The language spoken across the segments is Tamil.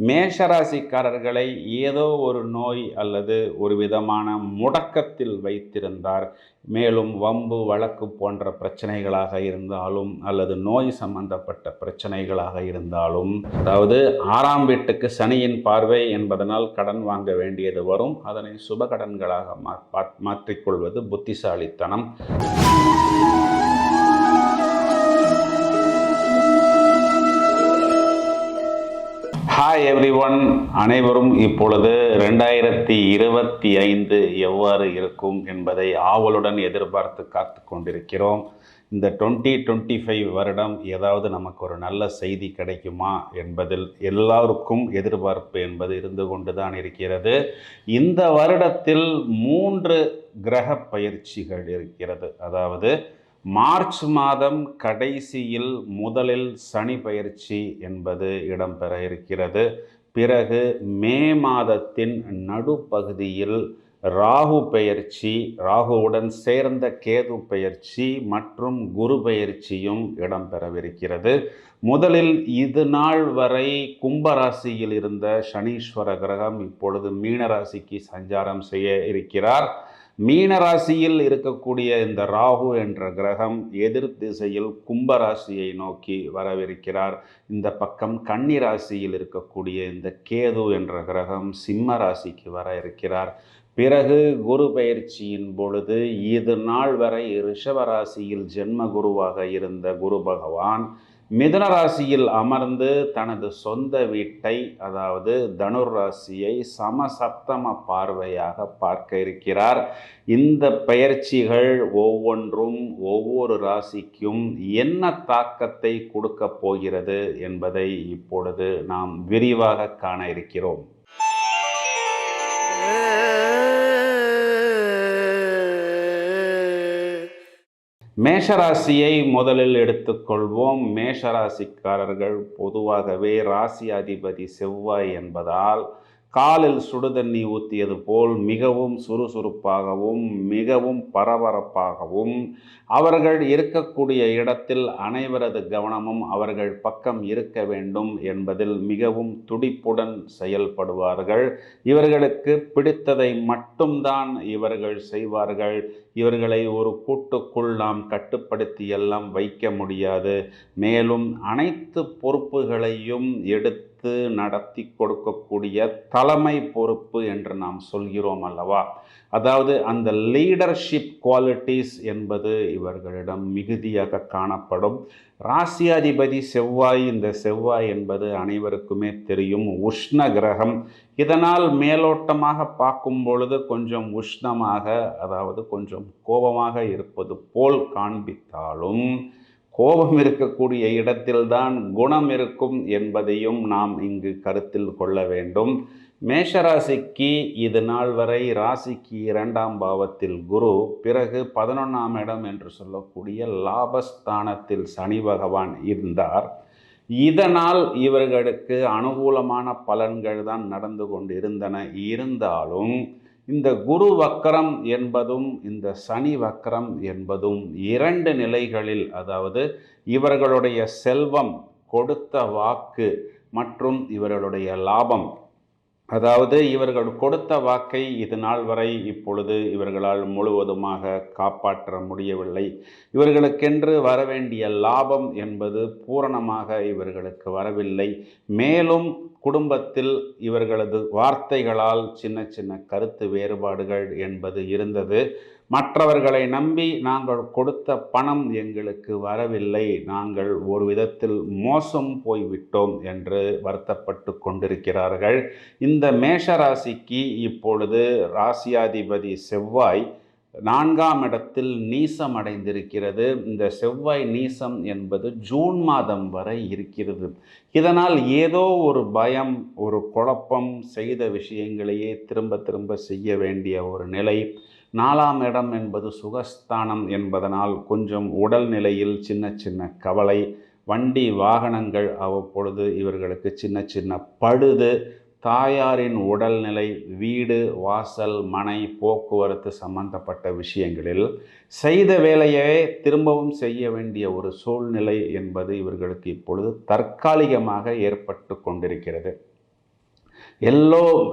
மேஷராசிக்காரர்களை ஏதோ ஒரு நோய் அல்லது ஒரு விதமான முடக்கத்தில் வைத்திருந்தார். மேலும் வம்பு வழக்கு போன்ற பிரச்சனைகளாக இருந்தாலும் அல்லது நோய் சம்பந்தப்பட்ட பிரச்சனைகளாக இருந்தாலும், அதாவது 6ஆம் வீட்டுக்கு சனியின் பார்வை என்பதனால் கடன் வாங்க வேண்டியது வரும். அதனை சுபகடன்களாக மாற்றிக்கொள்வது புத்திசாலித்தனம். ஹாய் எவ்ரிஒன், அனைவரும் இப்பொழுது 2025 எவ்வாறு இருக்கும் என்பதை ஆவலுடன் எதிர்பார்த்து காத்து கொண்டிருக்கிறோம். இந்த 2025 வருடம் ஏதாவது நமக்கு ஒரு நல்ல செய்தி கிடைக்குமா என்பதில் எல்லாருக்கும் எதிர்பார்ப்பு என்பது இருந்து கொண்டுதான் இருக்கிறது. இந்த வருடத்தில் 3 கிரக பயிற்சிகள் இருக்கிறது. அதாவது மார்ச் மாதம் கடைசியில் முதலில் சனி பயிற்சி என்பது இடம்பெற இருக்கிறது. பிறகு மே மாதத்தின் நடுப்பகுதியில் ராகு பெயர்ச்சி, ராகுவுடன் சேர்ந்த கேது பெயர்ச்சி மற்றும் குரு பெயர்ச்சியும் இடம்பெறவிருக்கிறது. முதலில் இது நாள் வரை கும்பராசியில் இருந்த சனீஸ்வர கிரகம் இப்பொழுது மீனராசிக்கு சஞ்சாரம் செய்ய இருக்கிறார். மீனராசியில் இருக்கக்கூடிய இந்த ராகு என்ற கிரகம் எதிர் திசையில் கும்பராசியை நோக்கி வரவிருக்கிறார். இந்த பக்கம் கன்னிராசியில் இருக்கக்கூடிய இந்த கேது என்ற கிரகம் சிம்ம ராசிக்கு வர இருக்கிறார். பிறகு குரு பெயர்ச்சியின் பொழுது இது நாள் வரை ரிஷபராசியில் ஜென்ம குருவாக இருந்த குரு பகவான் மிதுன ராசியில் அமர்ந்து தனது சொந்த வீட்டை, அதாவது தனுர் ராசியை சமசப்தம பார்வையாக பார்க்க இருக்கிறார். இந்த பெயர்ச்சிகள் ஒவ்வொன்றும் ஒவ்வொரு ராசிக்கும் என்ன தாக்கத்தை கொடுக்க போகிறது என்பதை இப்பொழுது நாம் விரிவாக காண இருக்கிறோம். மேஷராசியை முதலில் எடுத்துக்கொள்வோம். மேஷராசிக்காரர்கள் பொதுவாகவே ராசி அதிபதி செவ்வாய் என்பதால் காலில் சுடுதண்ணி ஊற்றியது போல் மிகவும் சுறுசுறுப்பாகவும் மிகவும் பரபரப்பாகவும், அவர்கள் இருக்கக்கூடிய இடத்தில் அனைவரது கவனமும் அவர்கள் பக்கம் இருக்க வேண்டும் என்பதில் மிகவும் துடிப்புடன் செயல்படுவார்கள். இவர்களுக்கு பிடித்ததை மட்டும்தான் இவர்கள் செய்வார்கள். இவர்களை ஒரு கூட்டுக்குள் நாம் கட்டுப்படுத்தி எல்லாம் வைக்க முடியாது. மேலும் அனைத்து பொறுப்புகளையும் எடுத்து நடத்தி கொடுக்கக்கூடிய தலைமை பொறுப்பு என்று நாம் சொல்கிறோம் அல்லவா? அதாவது அந்த லீடர்ஷிப் குவாலிட்டிஸ் என்பது இவர்களிடம் மிகுதியாக காணப்படும். ராசியாதிபதி செவ்வாய், இந்த செவ்வாய் என்பது அனைவருக்குமே தெரியும் உஷ்ண கிரகம். இதனால் மேலோட்டமாக பார்க்கும் பொழுது கொஞ்சம் உஷ்ணமாக, அதாவது கொஞ்சம் கோபமாக இருப்பது போல் காண்பித்தாலும், கோபம் இருக்கக்கூடிய இடத்தில்தான் குணம் இருக்கும் என்பதையும் நாம் இங்கு கருத்தில் கொள்ள வேண்டும். மேஷராசிக்கு இது நாள் வரை ராசிக்கு 2ஆம் பாவத்தில் குரு, பிறகு 11ஆம் இடம் என்று சொல்லக்கூடிய லாபஸ்தானத்தில் சனி பகவான் இருந்தார். இதனால் இவர்களுக்கு அனுகூலமான பலன்கள் தான் நடந்து கொண்டு இருந்தாலும் இந்த குரு வக்கரம் என்பதும் இந்த சனி வக்கரம் என்பதும் 2 நிலைகளில், அதாவது இவர்களுடைய செல்வம், கொடுத்த வாக்கு மற்றும் இவர்களுடைய லாபம், அதாவது இவர்கள் கொடுத்த வாக்கை இது நாள் வரை இப்பொழுது இவர்களால் முழுவதுமாக காப்பாற்ற முடியவில்லை. இவர்களுக்கென்று வரவேண்டிய லாபம் என்பது பூரணமாக இவர்களுக்கு வரவில்லை. மேலும் குடும்பத்தில் இவர்களது வார்த்தைகளால் சின்ன சின்ன கருத்து வேறுபாடுகள் என்பது இருந்தது. மற்றவர்களை நம்பி நாங்கள் கொடுத்த பணம் எங்களுக்கு வரவில்லை, நாங்கள் ஒரு விதத்தில் மோசம் போய்விட்டோம் என்று வருத்தப்பட்டு கொண்டிருக்கிறார்கள். இந்த மேஷராசிக்கு இப்பொழுது ராசியாதிபதி செவ்வாய் 4ஆம் இடத்தில் நீசம் அடைந்திருக்கிறது. இந்த செவ்வாய் நீசம் என்பது ஜூன் மாதம் வரை இருக்கிறது. இதனால் ஏதோ ஒரு பயம், ஒரு குழப்பம், செய்த விஷயங்களையே திரும்ப திரும்ப செய்ய வேண்டிய ஒரு நிலை. 4ஆம் இடம் என்பது சுகஸ்தானம் என்பதனால் கொஞ்சம் உடல்நிலையில் சின்ன சின்ன கவலை, வண்டி வாகனங்கள் அவ்வப்பொழுது இவர்களுக்கு சின்ன சின்ன பழுது, தாயாரின் உடல்நிலை, வீடு வாசல் மனை போக்குவரத்து சம்பந்தப்பட்ட விஷயங்களில் செய்த வேலையை திரும்பவும் செய்ய வேண்டிய ஒரு சூழ்நிலை என்பது இவர்களுக்கு இப்பொழுது தற்காலிகமாக ஏற்பட்டு கொண்டிருக்கிறது.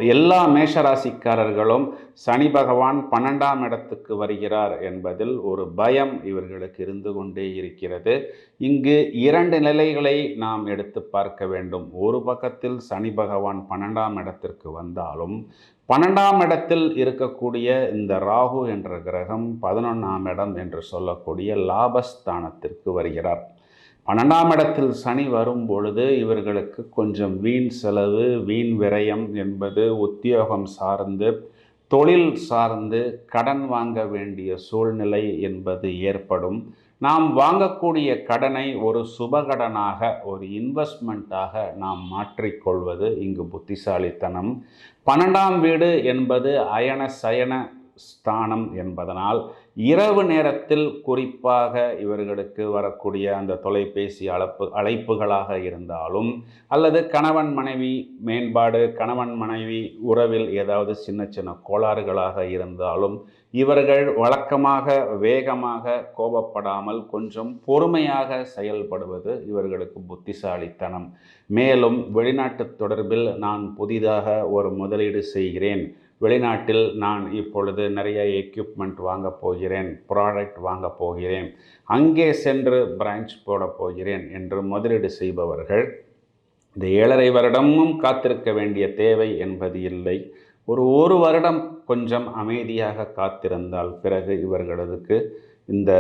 எல்லா மேஷராசிக்காரர்களும் சனி பகவான் 12ஆம் இடத்துக்கு வருகிறார் என்பதில் ஒரு பயம் இவர்களுக்கு இருந்து கொண்டே இருக்கிறது. இங்கு 2 நிலைகளை நாம் எடுத்து பார்க்க வேண்டும். ஒரு பக்கத்தில் சனி பகவான் 12ஆம் இடத்திற்கு வந்தாலும் 12ஆம் இடத்தில் இருக்கக்கூடிய இந்த ராகு என்ற கிரகம் 11ஆம் இடம் என்று சொல்லக்கூடிய லாபஸ்தானத்திற்கு வருகிறார். 12ஆம் இடத்தில் சனி வரும் பொழுது இவர்களுக்கு கொஞ்சம் வீண் செலவு, வீண் விரயம் என்பது உத்தியோகம் சார்ந்து, தொழில் சார்ந்து கடன் வாங்க வேண்டிய சூழ்நிலை என்பது ஏற்படும். நாம் வாங்கக்கூடிய கடனை ஒரு சுபகடனாக, ஒரு இன்வெஸ்ட்மெண்ட்டாக நாம் மாற்றிக்கொள்வது இங்கு புத்திசாலித்தனம். 12ஆம் வீடு என்பது அயன சயன ஸ்தானம் என்பதனால் இரவு நேரத்தில் குறிப்பாக இவர்களுக்கு வரக்கூடிய அந்த தொலைபேசி அழைப்புகளாக இருந்தாலும், அல்லது கணவன் மனைவி மேம்பாடு, கணவன் மனைவி உறவில் ஏதாவது சின்ன சின்ன கோளாறுகளாக இருந்தாலும், இவர்கள் வழக்கமாக வேகமாக கோபப்படாமல் கொஞ்சம் பொறுமையாக செயல்படுவது இவர்களுக்கு புத்திசாலித்தனம். மேலும் வெளிநாட்டு தொடர்பில் நான் புதிதாக ஒரு முதலீடு செய்கிறேன், வெளிநாட்டில் நான் இப்பொழுது நிறைய எக்யூப்மெண்ட் வாங்க போகிறேன், ப்ராடக்ட் வாங்க போகிறேன், அங்கே சென்று பிரான்ச் போட போகிறேன் என்று முதலீடு செய்பவர்கள் இந்த 7.5 வருடமும் காத்திருக்க வேண்டிய தேவை என்பது இல்லை. ஒரு வருடம் கொஞ்சம் அமைதியாக காத்திருந்தால் பிறகு இவர்களுக்கு இந்த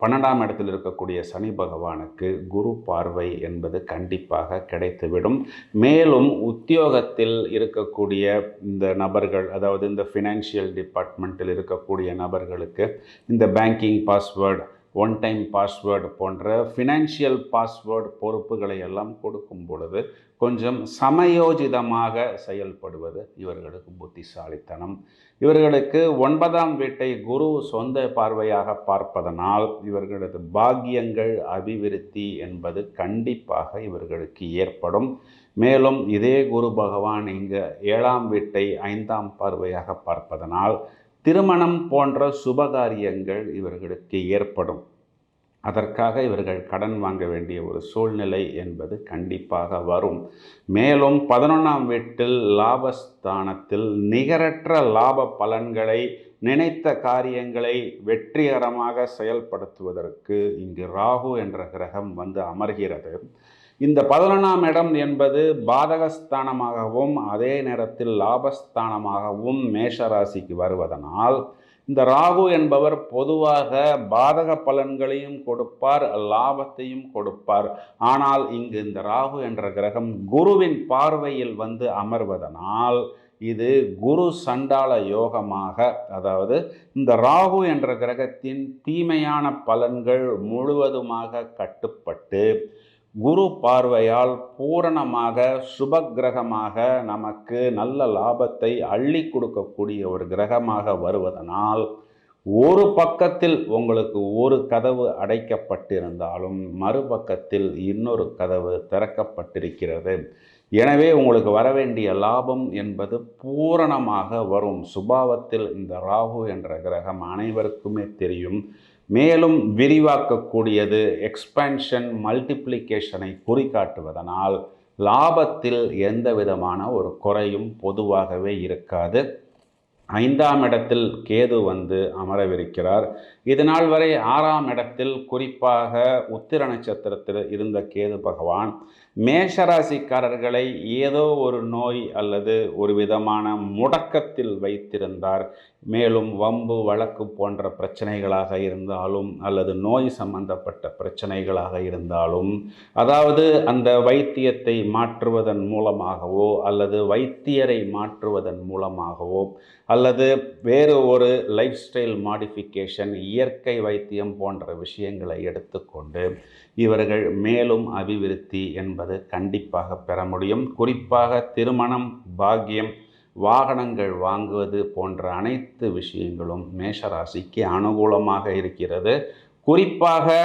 12ஆம் இடத்தில் இருக்கக்கூடிய சனி பகவானுக்கு குரு பார்வை என்பது கண்டிப்பாக கிடைத்துவிடும். மேலும் உத்தியோகத்தில் இருக்கக்கூடிய இந்த நபர்கள், அதாவது இந்த ஃபினான்ஷியல் டிபார்ட்மெண்ட்டில் இருக்கக்கூடிய நபர்களுக்கு இந்த banking password, one time password போன்ற ஃபினான்ஷியல் பாஸ்வேர்டு பொறுப்புகளை எல்லாம் கொடுக்கும் பொழுது கொஞ்சம் சமயோஜிதமாக செயல்படுவது இவர்களுக்கு புத்திசாலித்தனம். இவர்களுக்கு 9ஆம் வீட்டை குரு சொந்த பார்வையாக பார்ப்பதனால் இவர்களது பாக்கியங்கள் அபிவிருத்தி என்பது கண்டிப்பாக இவர்களுக்கு ஏற்படும். மேலும் இதே குரு பகவான் இங்கு 7ஆம் வீட்டை 5ஆம் பார்வையாக பார்ப்பதனால் திருமணம் போன்ற சுபகாரியங்கள் இவர்களுக்கு ஏற்படும். அதற்காக இவர்கள் கடன் வாங்க வேண்டிய ஒரு சூழ்நிலை என்பது கண்டிப்பாக வரும். மேலும் 11ஆம் வீட்டில் லாபஸ்தானத்தில் நிகரற்ற லாப பலன்களை, நினைத்த காரியங்களை வெற்றிகரமாக செயல்படுத்துவதற்கு இங்கு ராகு என்ற கிரகம் வந்து அமர்கிறது. இந்த 11ஆம் இடம் என்பது பாதகஸ்தானமாகவும் அதே நேரத்தில் லாபஸ்தானமாகவும் மேஷராசிக்கு வருவதனால் இந்த ராகு என்பவர் பொதுவாக பாதக பலன்களையும் கொடுப்பார், லாபத்தையும் கொடுப்பார். ஆனால் இங்கு இந்த ராகு என்ற கிரகம் குருவின் பார்வையில் வந்து அமர்வதனால் இது குரு சண்டாள யோகமாக, அதாவது இந்த ராகு என்ற கிரகத்தின் தீமையான பலன்கள் முழுவதுமாக கட்டுப்பட்டு குரு பார்வையால் பூரணமாக சுபக்கிரகமாக நமக்கு நல்ல லாபத்தை அள்ளி கொடுக்கக்கூடிய ஒரு கிரகமாக வருவதனால் ஒரு பக்கத்தில் உங்களுக்கு ஒரு கதவு அடைக்கப்பட்டிருந்தாலும் மறுபக்கத்தில் இன்னொரு கதவு திறக்கப்பட்டிருக்கிறது. எனவே உங்களுக்கு வரவேண்டிய லாபம் என்பது பூரணமாக வரும். சுபாவத்தில் இந்த ராகு என்ற கிரகம் அனைவருக்குமே தெரியும். மேலும் விரிவாக்கக்கூடியது, எக்ஸ்பான்ஷன், மல்டிப்ளிகேஷனை குறிகாட்டுவதனால் லாபத்தில் எந்த விதமான ஒரு குறையும் பொதுவாகவே இருக்காது. 5ஆம் இடத்தில் கேது வந்து அமரவிருக்கிறார். இதனால் வரை 6ஆம் இடத்தில் குறிப்பாக உத்திர நட்சத்திரத்தில் இருந்த கேது பகவான் மேஷராசிக்காரர்களை ஏதோ ஒரு நோய் அல்லது ஒரு விதமான முடக்கத்தில் வைத்திருந்தார். மேலும் வம்பு வழக்கு போன்ற பிரச்சனைகளாக இருந்தாலும் அல்லது நோய் சம்பந்தப்பட்ட பிரச்சனைகளாக இருந்தாலும், அதாவது அந்த வைத்தியத்தை மாற்றுவதன் மூலமாகவோ அல்லது வைத்தியரை மாற்றுவதன் மூலமாகவோ அல்லது வேறு ஒரு லைஃப் ஸ்டைல் மாடிஃபிகேஷன், இயற்கை வைத்தியம் போன்ற விஷயங்களை எடுத்துக்கொண்டு இவர்கள் மேலும் அபிவிருத்தி என்பது கண்டிப்பாக பெற முடியும். குறிப்பாக திருமணம், பாக்கியம், வாகனங்கள் வாங்குவது போன்ற அனைத்து விஷயங்களும் மேஷராசிக்கு அனுகூலமாக இருக்கிறது. குறிப்பாக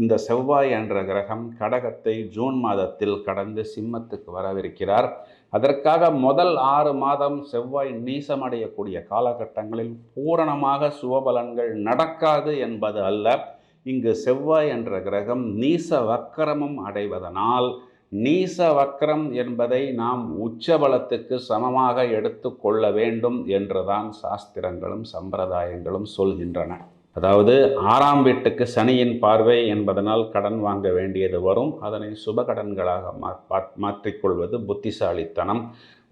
இந்த செவ்வாய் என்ற கிரகம் கடகத்தை ஜூன் மாதத்தில் கடந்து சிம்மத்துக்கு வரவிருக்கிறார். அதற்காக முதல் 6 மாதம் செவ்வாய் நீசமடையக்கூடிய காலகட்டங்களில் பூரணமாக சுபபலன்கள் நடக்காது என்பது அல்ல. இங்கு செவ்வாய் என்ற கிரகம் நீச வக்கரமும் அடைவதனால் நீச வக்ரம் என்பதை நாம் உச்சபலத்துக்கு சமமாக எடுத்து கொள்ள வேண்டும் என்றுதான் சாஸ்திரங்களும் சம்பிரதாயங்களும் சொல்கின்றன. அதாவது 6ஆம் வீட்டுக்கு சனியின் பார்வை என்பதனால் கடன் வாங்க வேண்டியது வரும். அதனை சுபகடன்களாக மாற்றிக்கொள்வது புத்திசாலித்தனம்.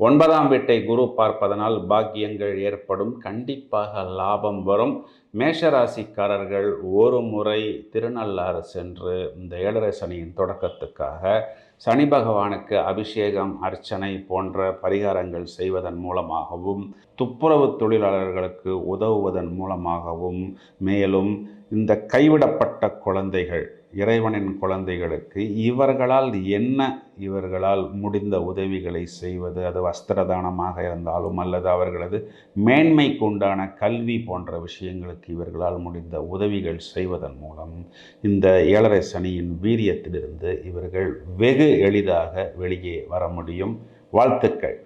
9ஆம் வீட்டை குரு பார்ப்பதனால் பாக்கியங்கள் ஏற்படும், கண்டிப்பாக லாபம் வரும். மேஷராசிக்காரர்கள் ஒரு முறை திருநள்ளாறு சென்று இந்த 7.5 சனியின் தொடக்கத்துக்காக சனி பகவானுக்கு அபிஷேகம், அர்ச்சனை போன்ற பரிகாரங்கள் செய்வதன் மூலமாகவும், துப்புரவு தொழிலாளர்களுக்கு உதவுவதன் மூலமாகவும், மேலும் இந்த கைவிடப்பட்ட குழந்தைகள், இறைவனின் குழந்தைகளுக்கு இவர்களால் முடிந்த உதவிகளை செய்வது, அது வஸ்திரதானமாக இருந்தாலும் அல்லது அவர்களது மேன்மைக்கு உண்டான கல்வி போன்ற விஷயங்களுக்கு இவர்களால் முடிந்த உதவிகள் செய்வதன் மூலம் இந்த 7.5 சனியின் வீரியத்திலிருந்து இவர்கள் வெகு எளிதாக வெளியே வர முடியும். வாழ்த்துக்கள்.